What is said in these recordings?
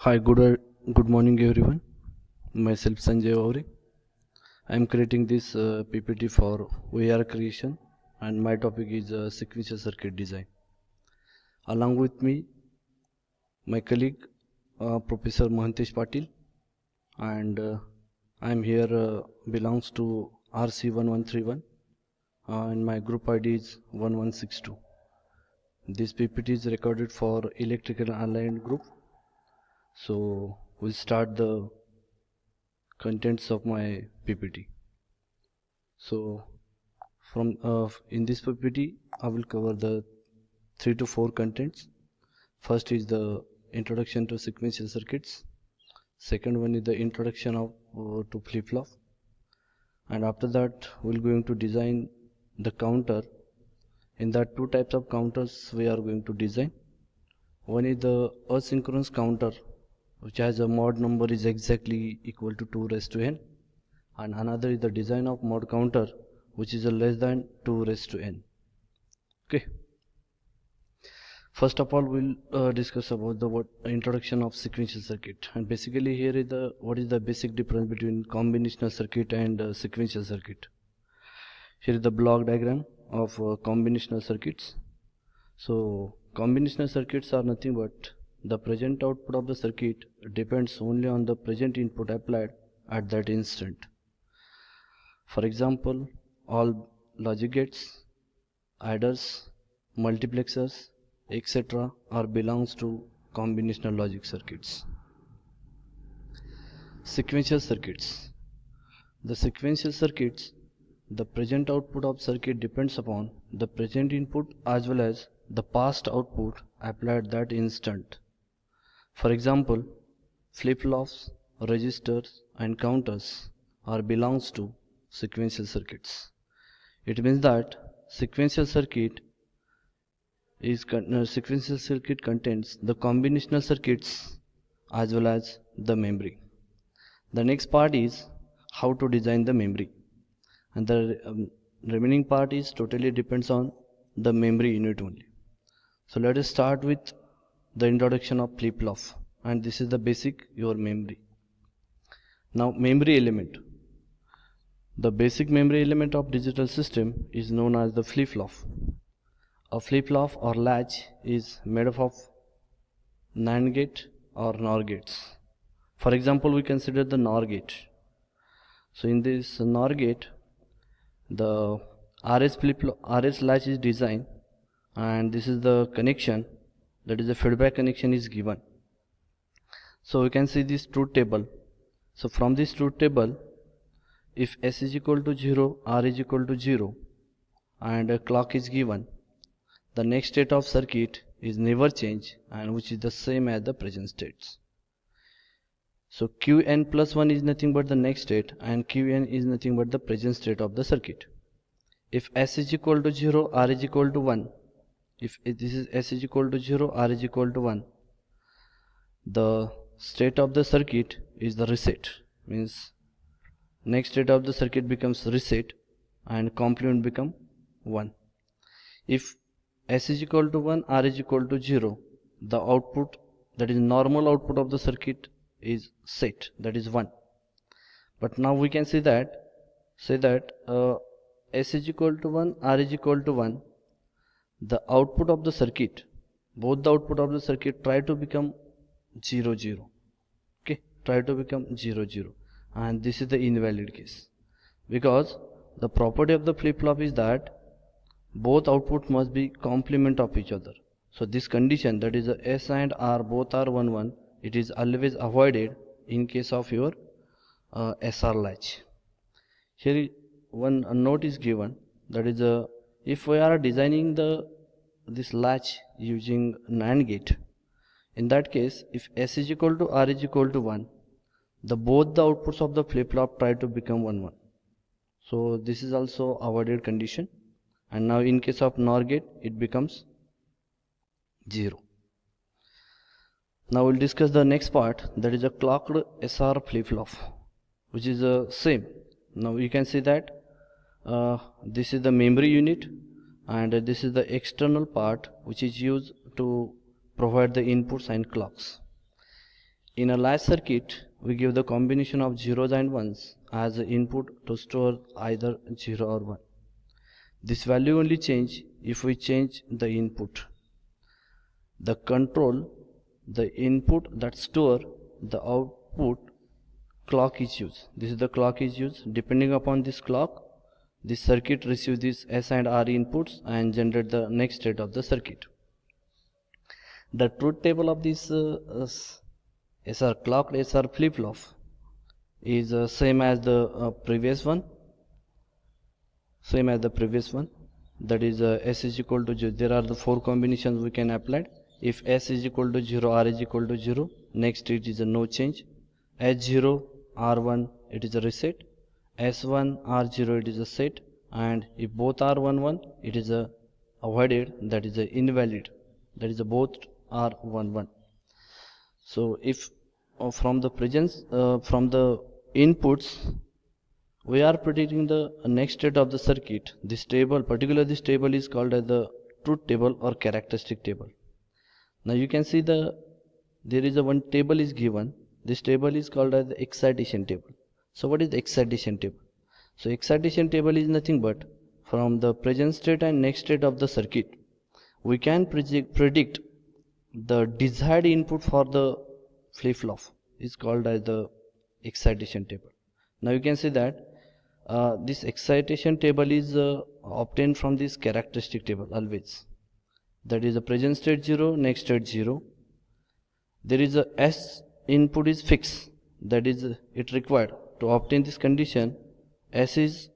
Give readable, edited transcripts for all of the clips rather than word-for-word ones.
Hi, good morning everyone. Myself Sanjay Vauri. I am creating this PPT for VR creation, and my topic is sequential circuit design. Along with me, my colleague Professor Mahantesh Patil, and I am here belongs to RC1131, and my group ID is 1162. This PPT is recorded for Electrical Aligned Group. So we'll start the contents of my PPT. So from in this PPT I will cover the 3 to 4 contents. First is the introduction to sequential circuits. Second one is the introduction of to flip-flop, and after that we're going to design the counter. In that, two types of counters we are going to design. One is the asynchronous counter, which has a mod number is exactly equal to 2 raised to n, and another is the design of mod counter, which is a less than 2 raised to n. Okay. First of all, we'll discuss about the introduction of sequential circuit, and basically here is the what is the basic difference between combinational circuit and sequential circuit. Here is the block diagram of combinational circuits. So combinational circuits are nothing but the present output of the circuit depends only on the present input applied at that instant. For example, all logic gates, adders, multiplexers, etc. are belongs to combinational logic circuits. Sequential circuits. The sequential circuits, the present output of circuit depends upon the present input as well as the past output applied that instant. For example, flip-flops, registers and counters are belongs to sequential circuits. It means that sequential circuit contains the combinational circuits as well as the memory. The next part is how to design the memory, and the remaining part is totally depends on the memory unit only. So let us start with the introduction of flip-flop, and this is the basic your memory. Now memory element. The basic memory element of digital system is known as the flip-flop. A flip-flop or latch is made up of NAND gate or NOR gates. For example, we consider the NOR gate. So in this NOR gate, the RS latch is designed, and this is the connection, that is the feedback connection is given. So we can see this truth table. So from this truth table, if S is equal to 0, R is equal to 0 and a clock is given, the next state of circuit is never change, and which is the same as the present states. So Qn plus 1 is nothing but the next state, and Qn is nothing but the present state of the circuit. If S is equal to 0, R is equal to 1, if this is S is equal to 0, R is equal to 1, the state of the circuit is the reset, means next state of the circuit becomes reset and complement become 1. If S is equal to 1, R is equal to 0, the output, that is normal output of the circuit, is set, that is 1. But now we can say that S is equal to 1, R is equal to 1, the output of the circuit, both the output of the circuit try to become 0 0. Okay, try to become 0 0, and this is the invalid case, because the property of the flip-flop is that both output must be complement of each other. So this condition, that is S and R both are 1 1, it is always avoided in case of your SR latch. Here one note is given, that is if we are designing this latch using NAND gate, in that case if S is equal to R is equal to 1, both the outputs of the flip-flop try to become 1 1. So this is also avoided condition, and now in case of NOR gate it becomes 0. Now we'll discuss the next part, that is a clocked SR flip-flop, which is same. Now you can see that this is the memory unit, and this is the external part which is used to provide the inputs and clocks. In a latch circuit, we give the combination of zeros and ones as input to store either 0 or 1. This value only change if we change the input. The control, the input that store the output clock is used. This is the clock is used. Depending upon this clock, this circuit receives these S and R inputs and generate the next state of the circuit. The truth table of this SR clocked SR flip-flop is same as the previous one. That is S is equal to 0. There are the 4 combinations we can apply. If S is equal to 0, R is equal to 0, next it is a no change. S0, R1, it is a reset. S1, R0, it is a set. And if both are 1 1, it is a avoided, that is a invalid. That is a both are 1 1. So if from the presence from the inputs we are predicting the next state of the circuit, this table, particularly this table is called as the truth table or characteristic table. Now you can see there is a one table is given. This table is called as the excitation table. So what is the excitation table? So excitation table is nothing but from the present state and next state of the circuit we can predict the desired input for the flip-flop is called as the excitation table. Now you can see that this excitation table is obtained from this characteristic table always. That is the present state 0, next state 0. There is a S input is fixed, that is it required to obtain this condition. S is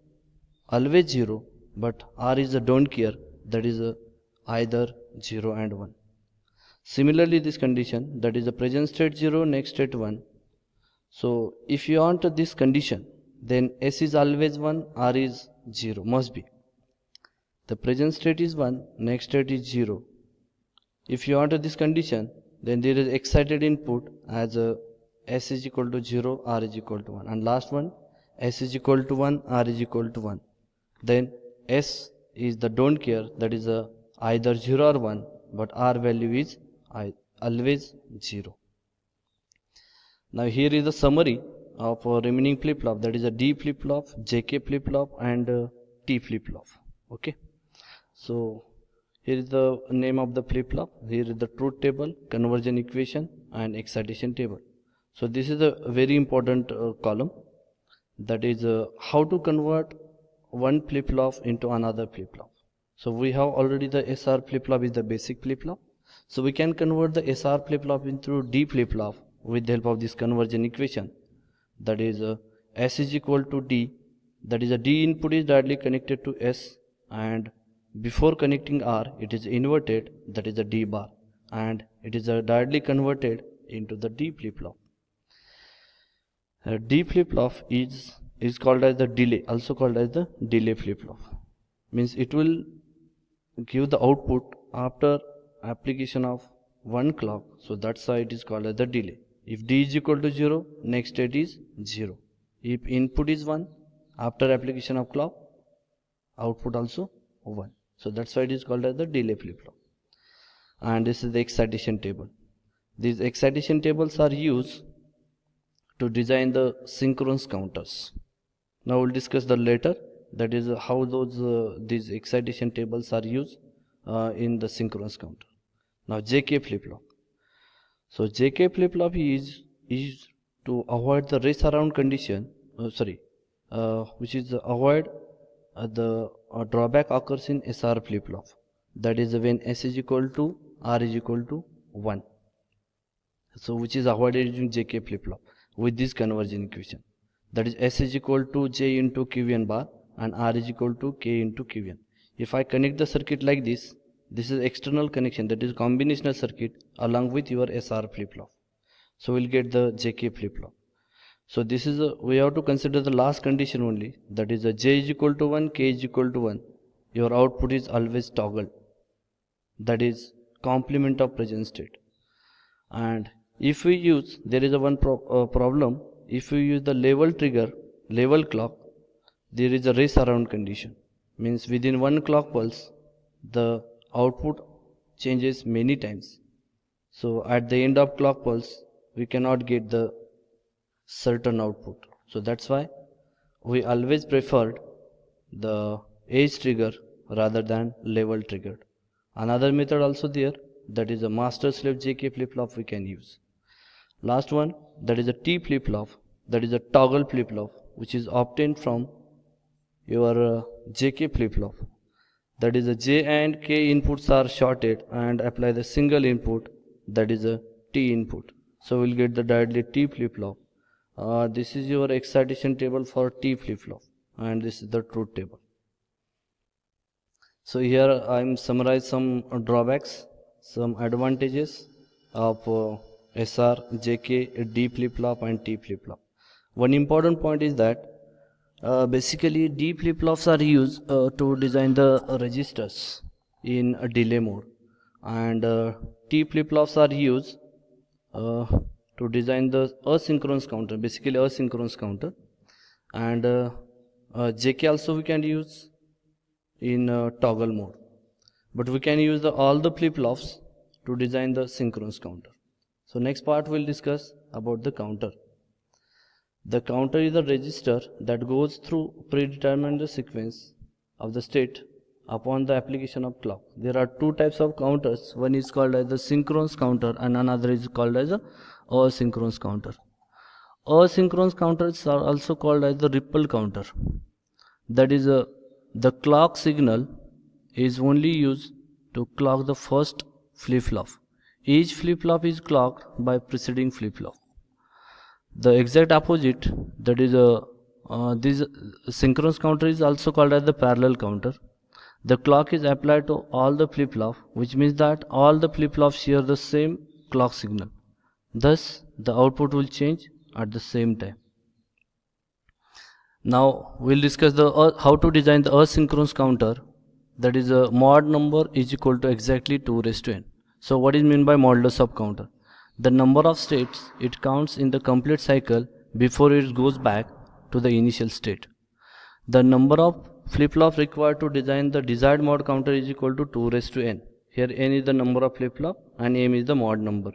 always 0 but R is a don't care, that is either 0 and 1. Similarly this condition, that is the present state 0, next state 1. So if you want this condition, then S is always 1, R is 0, must be. The present state is 1, next state is 0. If you want this condition, then there is excited input as S is equal to 0, R is equal to 1. And last one, S is equal to 1, R is equal to 1. Then S is the don't care, that is either 0 or 1, but R value is always 0. Now here is the summary of remaining flip-flop, that is a D flip-flop, JK flip-flop and T flip-flop. Okay. So here is the name of the flip-flop, here is the truth table, conversion equation and excitation table. So this is a very important column, that is how to convert one flip-flop into another flip-flop. So we have already the SR flip-flop is the basic flip-flop. So we can convert the SR flip-flop into D flip-flop with the help of this conversion equation. That is S is equal to D, that is a D input is directly connected to S and before connecting R it is inverted, that is a D bar, and it is directly converted into the D flip-flop. D flip-flop is called as the delay, also called as the delay flip-flop. Means it will give the output after application of one clock, so that's why it is called as the delay. If D is equal to 0, next state is 0. If input is 1, after application of clock, output also 1. So that's why it is called as the delay flip-flop. And this is the excitation table. These excitation tables are used to design the synchronous counters. Now we'll discuss the later, that is how these excitation tables are used in the synchronous counter. Now JK flip-flop. So JK flip-flop is to avoid the race around condition, which is avoid the drawback occurs in SR flip-flop. That is when S is equal to R is equal to 1. So which is avoided using JK flip-flop with this conversion equation. That is S is equal to J into QN bar and R is equal to K into QN. If I connect the circuit like this is external connection, that is combinational circuit along with your SR flip-flop. So we'll get the JK flip-flop. So this is we have to consider the last condition only, that is J is equal to 1, K is equal to 1. Your output is always toggled, that is complement of present state. And if we use, there is a one problem, if we use the level trigger, level clock, there is a race around condition. Means within one clock pulse, the output changes many times. So at the end of clock pulse, we cannot get the certain output. So that's why we always preferred the edge trigger rather than level triggered. Another method also there, that is a master slave JK flip-flop we can use. Last one, that is a T flip-flop, that is a toggle flip-flop, which is obtained from your JK flip-flop. That is a J and K inputs are shorted and apply the single input, that is a T input. So we'll get the directly T flip-flop. This is your excitation table for T flip-flop, and this is the truth table. So here I am summarize some drawbacks, some advantages of SR, JK, D flip-flop and T flip-flop. One important point is that basically D flip-flops are used to design the registers in a delay mode, and T flip-flops are used to design the asynchronous counter, basically asynchronous counter, and JK also we can use in toggle mode, but we can use all the flip-flops to design the synchronous counter. So next part we'll discuss about the counter. The counter is a register that goes through predetermined sequence of the state upon the application of clock. There are two types of counters. One is called as the synchronous counter and another is called as a asynchronous counter. Asynchronous counters are also called as the ripple counter. That is the clock signal is only used to clock the first flip-flop. Each flip-flop is clocked by preceding flip-flop. The exact opposite, that is this synchronous counter is also called as the parallel counter. The clock is applied to all the flip-flop, which means that all the flip-flops share the same clock signal. Thus, the output will change at the same time. Now we'll discuss the how to design the asynchronous counter. That is a mod number is equal to exactly 2^n. So what is meant by modulus of counter? The number of states it counts in the complete cycle before it goes back to the initial state. The number of flip-flops required to design the desired mod counter is equal to 2^n. Here n is the number of flip-flop and m is the mod number.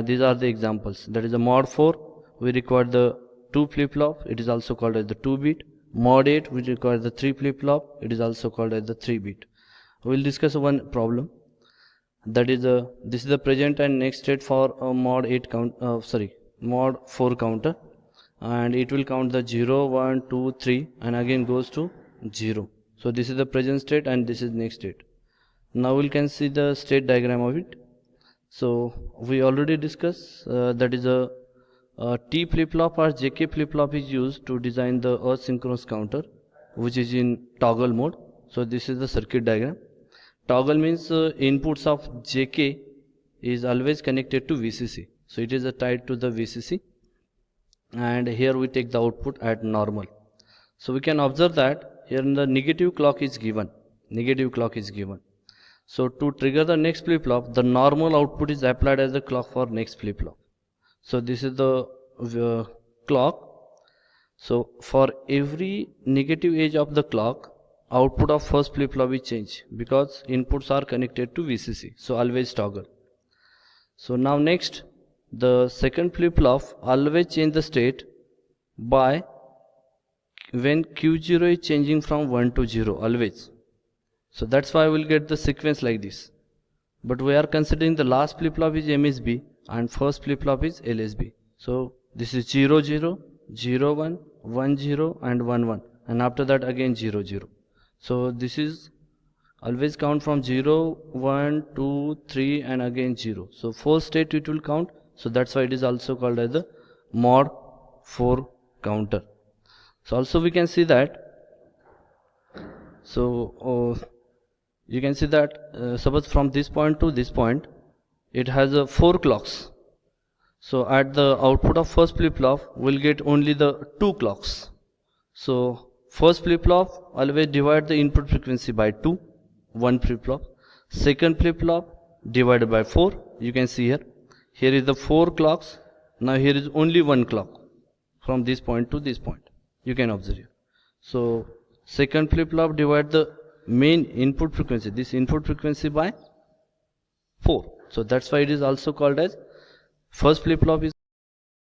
These are the examples. That is a mod 4, we require the 2 flip-flop, it is also called as the 2-bit. Mod 8, we require the 3 flip-flop, it is also called as the 3-bit. We will discuss one problem. That is this is the present and next state for mod 4 counter, and it will count the 0, 1, 2, 3 and again goes to 0. So this is the present state and this is next state. Now we can see the state diagram of it. So we already discussed that is a T flip-flop or JK flip-flop is used to design the asynchronous counter, which is in toggle mode. So this is the circuit diagram. Toggle means inputs of JK is always connected to VCC. So it is tied to the VCC, and here we take the output at normal. So we can observe that here in the negative clock is given. So to trigger the next flip-flop, the normal output is applied as the clock for next flip-flop. So this is the clock. So for every negative edge of the clock, output of first flip-flop will change because inputs are connected to VCC. So always toggle. So now next, the second flip-flop always change the state by when Q0 is changing from 1 to 0 always. So that's why we'll get the sequence like this. But we are considering the last flip-flop is MSB and first flip-flop is LSB. So this is 0 0, 0 1, 1 0 and 1 1, and after that again 0 0. So this is always count from 0, 1, 2, 3 and again 0. So 4 state it will count. So that's why it is also called as the mod 4 counter. So also we can see that. So you can see that suppose from this point to this point it has 4 clocks. So at the output of first flip-flop we'll get only the 2 clocks. So first flip-flop always divide the input frequency by 2, 1 flip-flop. Second flip-flop divided by 4. You can see here. Here is the 4 clocks. Now here is only 1 clock from this point to this point. You can observe here. So second flip-flop divide the main input frequency, this input frequency, by 4. So that's why it is also called as first flip-flop is